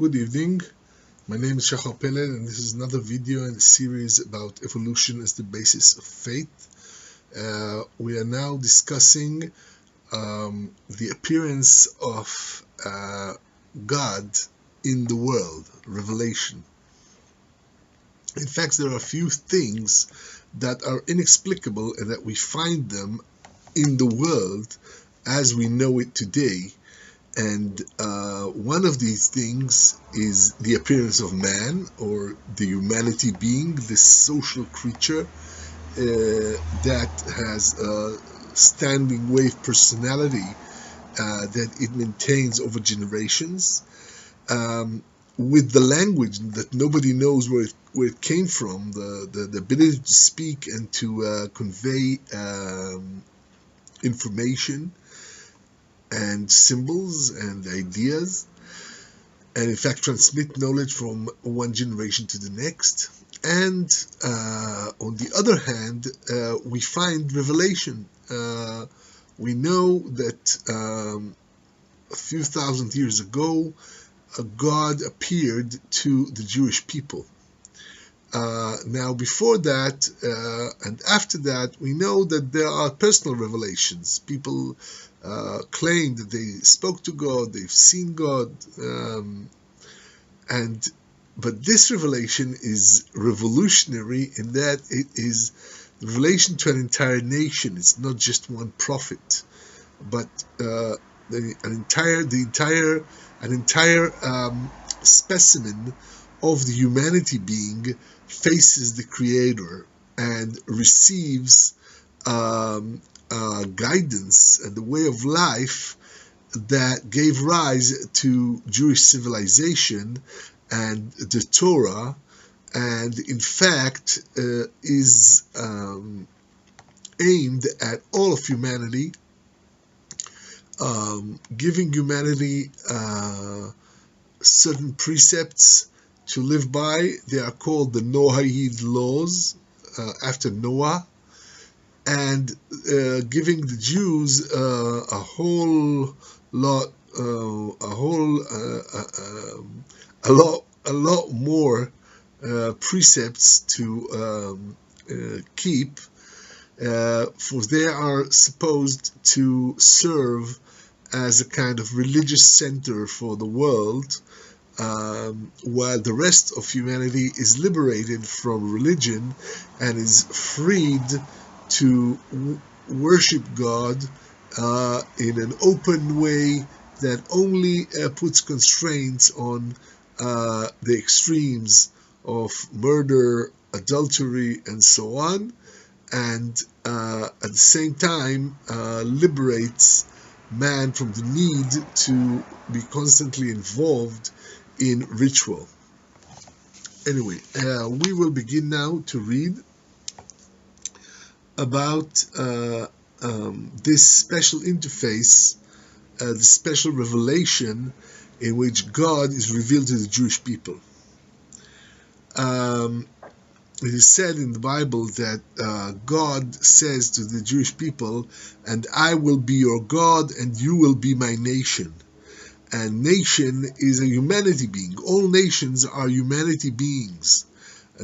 Good evening. My name is Shachar Peled, and this is another video in a series about evolution as the basis of faith. We are now discussing the appearance of God in the world, revelation. In fact, there are a few things that are inexplicable and that we find them in the world as we know it today. And one of these things is the appearance of man, or the humanity being, this social creature that has a standing wave personality that it maintains over generations, with the language that nobody knows where it came from, the ability to speak and to convey information and symbols and ideas, and in fact transmit knowledge from one generation to the next. And on the other hand, we find revelation. We know that a few thousand years ago, God appeared to the Jewish people. Now, before that and after that, we know that there are personal revelations. People claim that they spoke to God, they've seen God, but this revelation is revolutionary in that it is the revelation to an entire nation. It's not just one prophet, but an entire specimen of the humanity being faces the Creator and receives guidance and the way of life that gave rise to Jewish civilization and the Torah, and in fact is aimed at all of humanity, giving humanity certain precepts to live by. They are called the Noahide laws, after Noah, and giving the Jews a whole lot more precepts to keep, for they are supposed to serve as a kind of religious center for the world, while the rest of humanity is liberated from religion and is freed to worship God in an open way that only puts constraints on the extremes of murder, adultery, and so on, and at the same time liberates man from the need to be constantly involved in ritual. Anyway, we will begin now to read about this special interface, the special revelation in which God is revealed to the Jewish people. It is said in the Bible that God says to the Jewish people, "And I will be your God, and you will be my nation." And nation is a humanity being. All nations are humanity beings,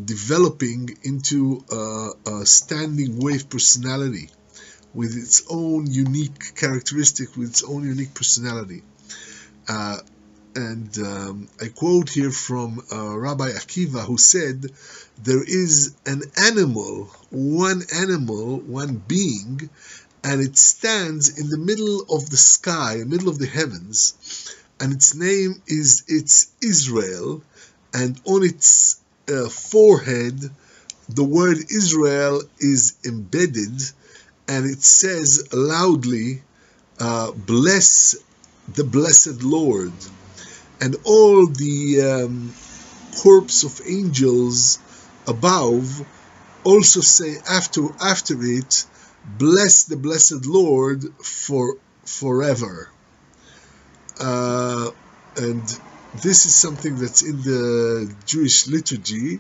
developing into a standing wave personality with its own unique characteristic, with its own unique personality. And I quote here from Rabbi Akiva, who said, "There is an animal, one being, and it stands in the middle of the sky, in the middle of the heavens, and its name is Israel, and on its forehead the word Israel is embedded, and it says loudly, bless the blessed Lord. And all the corps of angels above also say after it, bless the blessed Lord forever." And this is something that's in the Jewish liturgy,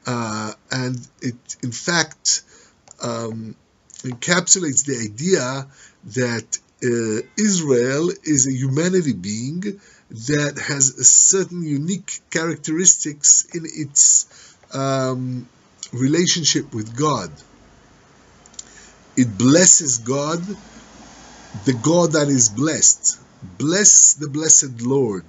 and it in fact encapsulates the idea that Israel is a humanity being that has a certain unique characteristics in its relationship with God. It blesses God, the God that is blessed. Bless the blessed Lord.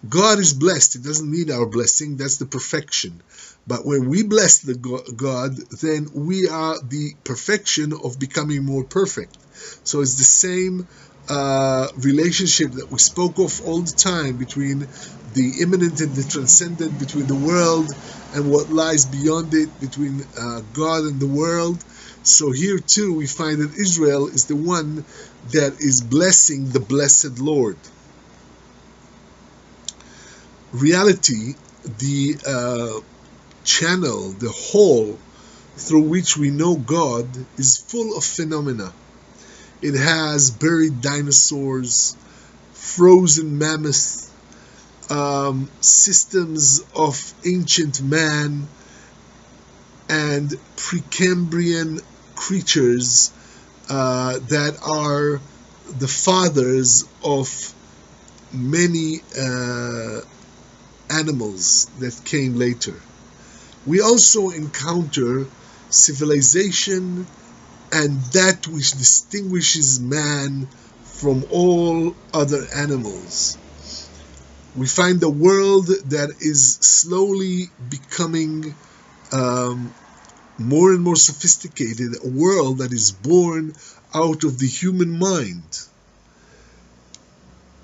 God is blessed. It doesn't need our blessing. That's the perfection. But when we bless the God, then we are the perfection of becoming more perfect. So it's the same relationship that we spoke of all the time between the immanent and the transcendent, between the world and what lies beyond it, between God and the world. So here too we find that Israel is the one that is blessing the blessed Lord. Reality, the channel, the hall through which we know God, is full of phenomena. It has buried dinosaurs, frozen mammoths, systems of ancient man, and Precambrian creatures that are the fathers of many animals that came later. We also encounter civilization and that which distinguishes man from all other animals. We find a world that is slowly becoming more and more sophisticated, a world that is born out of the human mind.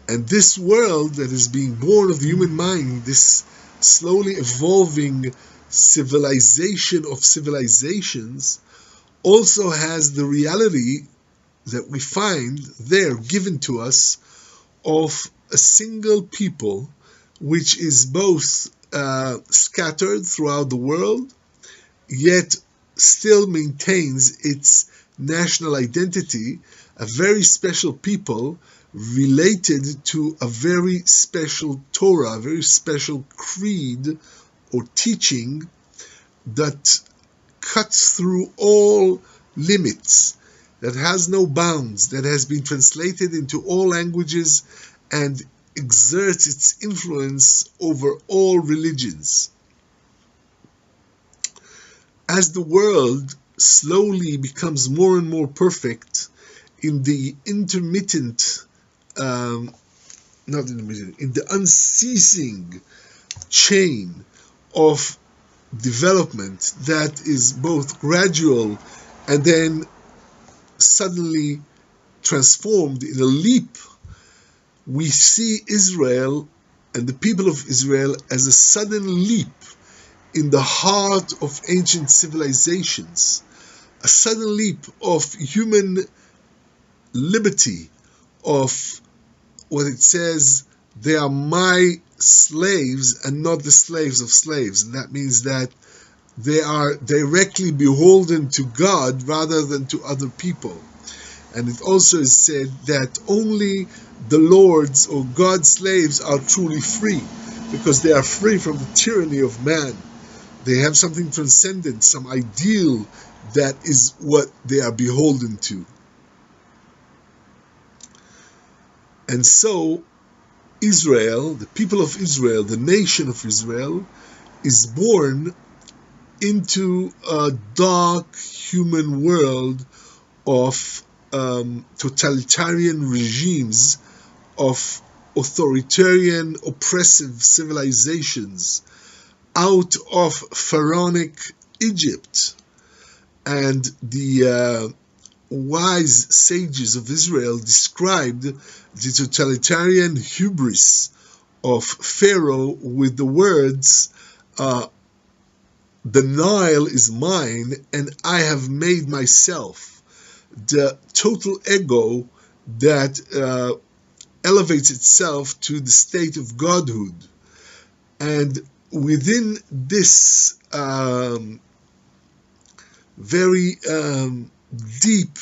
And this world that is being born of the human mind, this slowly evolving civilization of civilizations, also has the reality that we find there given to us of a single people which is both scattered throughout the world, yet still maintains its national identity, a very special people related to a very special Torah, a very special creed or teaching that cuts through all limits, that has no bounds, that has been translated into all languages and exerts its influence over all religions. As the world slowly becomes more and more perfect in the intermittent, in the unceasing chain of development that is both gradual and then suddenly transformed in a leap, we see Israel and the people of Israel as a sudden leap in the heart of ancient civilizations, a sudden leap of human liberty, of what it says, they are my slaves and not the slaves of slaves. And that means that they are directly beholden to God rather than to other people. And it also is said that only the Lord's or God's slaves are truly free, because they are free from the tyranny of man. They have something transcendent, some ideal that is what they are beholden to. And so Israel, the people of Israel, the nation of Israel, is born into a dark human world of totalitarian regimes, of authoritarian, oppressive civilizations, out of pharaonic Egypt. And the wise sages of Israel described the totalitarian hubris of Pharaoh with the words, the Nile is mine and I have made myself. The total ego that elevates itself to the state of godhood. And within this very deep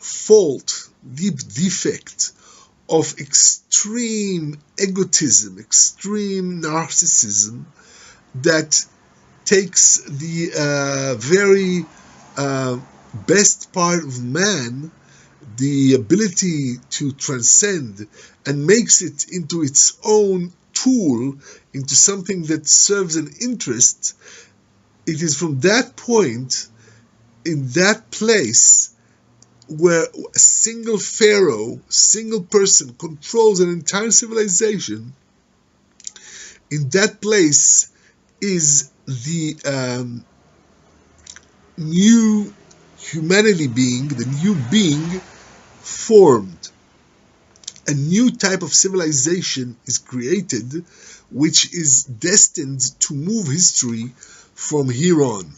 fault, deep defect of extreme egotism, extreme narcissism, that takes the very best part of man, the ability to transcend and makes it into its own tool, into something that serves an interest, it is from that point, in that place, where a single pharaoh, single person controls an entire civilization. In that place is the new humanity being, the new being formed. A new type of civilization is created, which is destined to move history from here on.